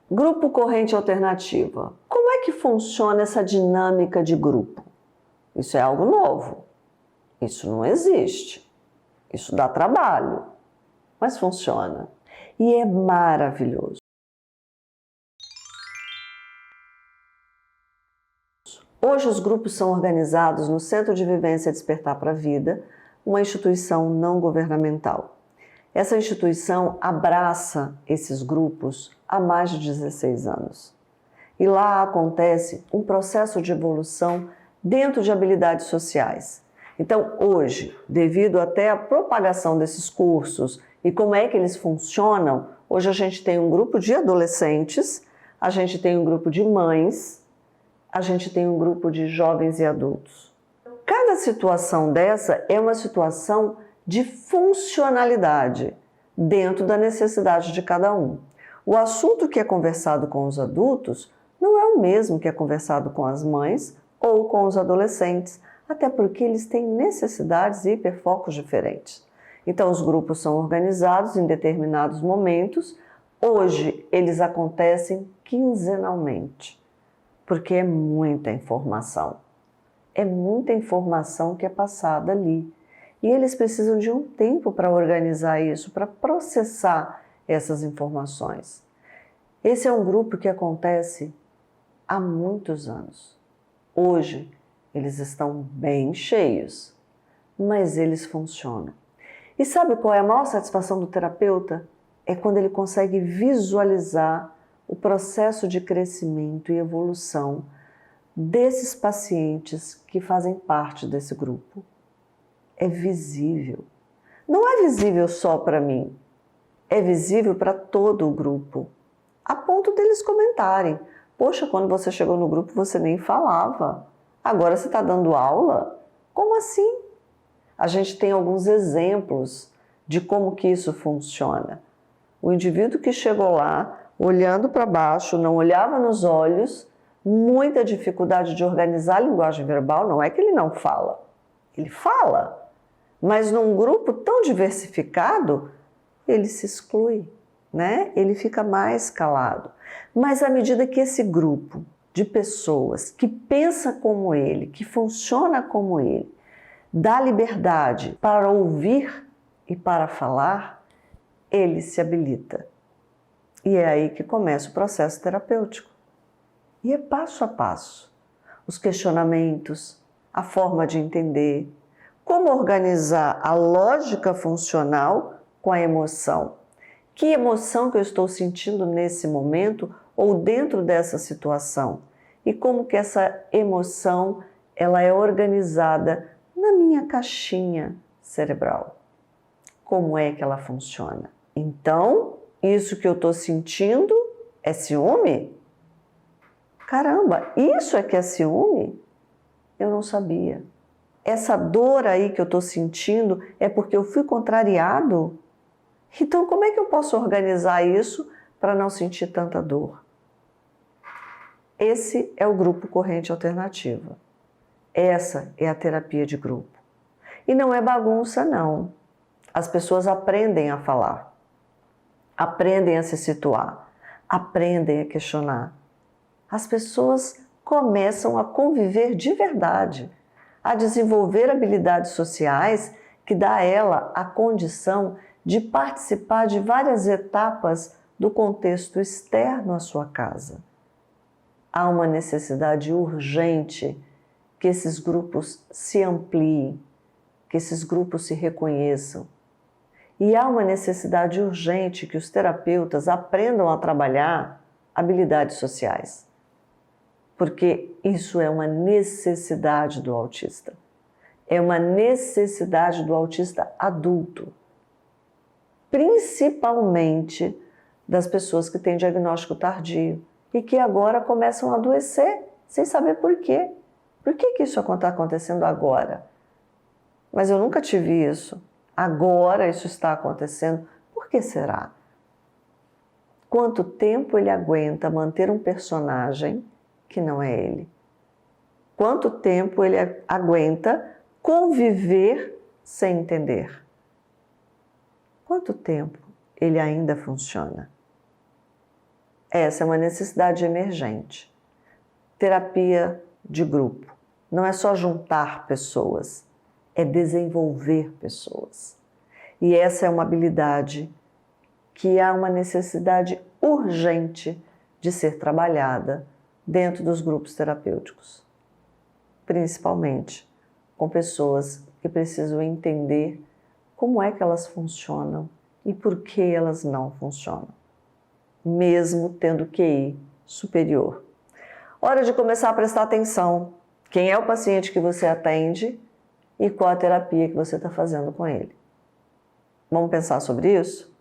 Grupo corrente alternativa. Como é que funciona essa dinâmica de grupo? Isso é algo novo. Isso não existe. Isso dá trabalho, mas funciona. E é maravilhoso. Hoje os grupos são organizados no Centro de Vivência Despertar para a Vida, uma instituição não governamental. Essa instituição abraça esses grupos há mais de 16 anos. E lá acontece um processo de evolução dentro de habilidades sociais. Então, hoje, devido até à propagação desses cursos e como é que eles funcionam, hoje a gente tem um grupo de adolescentes, a gente tem um grupo de mães, a gente tem um grupo de jovens e adultos. Cada situação dessa é uma situação de funcionalidade dentro da necessidade de cada um. O assunto que é conversado com os adultos não é o mesmo que é conversado com as mães ou com os adolescentes, até porque eles têm necessidades e hiperfocos diferentes. Então, os grupos são organizados em determinados momentos. Hoje, eles acontecem quinzenalmente, porque é muita informação. É muita informação que é passada ali. E eles precisam de um tempo para organizar isso, para processar essas informações. Esse é um grupo que acontece há muitos anos. Hoje, eles estão bem cheios, mas eles funcionam. E sabe qual é a maior satisfação do terapeuta? É quando ele consegue visualizar o processo de crescimento e evolução desses pacientes que fazem parte desse grupo. É visível. Não é visível só para mim, é visível para todo o grupo, a ponto deles comentarem: poxa, quando você chegou no grupo você nem falava, agora você está dando aula? Como assim? A gente tem alguns exemplos de como que isso funciona. O indivíduo que chegou lá, olhando para baixo, não olhava nos olhos, muita dificuldade de organizar a linguagem verbal, não é que ele não fala, ele fala, mas num grupo tão diversificado, ele se exclui, né? Ele fica mais calado. Mas à medida que esse grupo de pessoas que pensa como ele, que funciona como ele, dá liberdade para ouvir e para falar, ele se habilita. E é aí que começa o processo terapêutico. E é passo a passo. Os questionamentos, a forma de entender, como organizar a lógica funcional com a emoção. Que emoção que eu estou sentindo nesse momento ou dentro dessa situação? E como que essa emoção ela é organizada na minha caixinha cerebral? Como é que ela funciona? Então, isso que eu estou sentindo é ciúme? Caramba, isso é que é ciúme? Eu não sabia. Essa dor aí que eu estou sentindo é porque eu fui contrariado? Então, como é que eu posso organizar isso para não sentir tanta dor? Esse é o grupo corrente alternativa. Essa é a terapia de grupo. E não é bagunça, não. As pessoas aprendem a falar, aprendem a se situar, aprendem a questionar. As pessoas começam a conviver de verdade, a desenvolver habilidades sociais que dá a ela a condição de participar de várias etapas do contexto externo à sua casa. Há uma necessidade urgente que esses grupos se ampliem, que esses grupos se reconheçam. E há uma necessidade urgente que os terapeutas aprendam a trabalhar habilidades sociais. Porque isso é uma necessidade do autista. É uma necessidade do autista adulto. Principalmente das pessoas que têm diagnóstico tardio e que agora começam a adoecer sem saber por quê. Por que isso está acontecendo agora? Mas eu nunca tive isso. Agora isso está acontecendo. Por que será? Quanto tempo ele aguenta manter um personagem que não é ele? Quanto tempo ele aguenta conviver sem entender? Quanto tempo ele ainda funciona? Essa é uma necessidade emergente. Terapia de grupo. Não é só juntar pessoas, é desenvolver pessoas. E essa é uma habilidade que há uma necessidade urgente de ser trabalhada dentro dos grupos terapêuticos, principalmente com pessoas que precisam entender como é que elas funcionam e por que elas não funcionam, mesmo tendo QI superior. Hora de começar a prestar atenção. Quem é o paciente que você atende e qual a terapia que você está fazendo com ele. Vamos pensar sobre isso?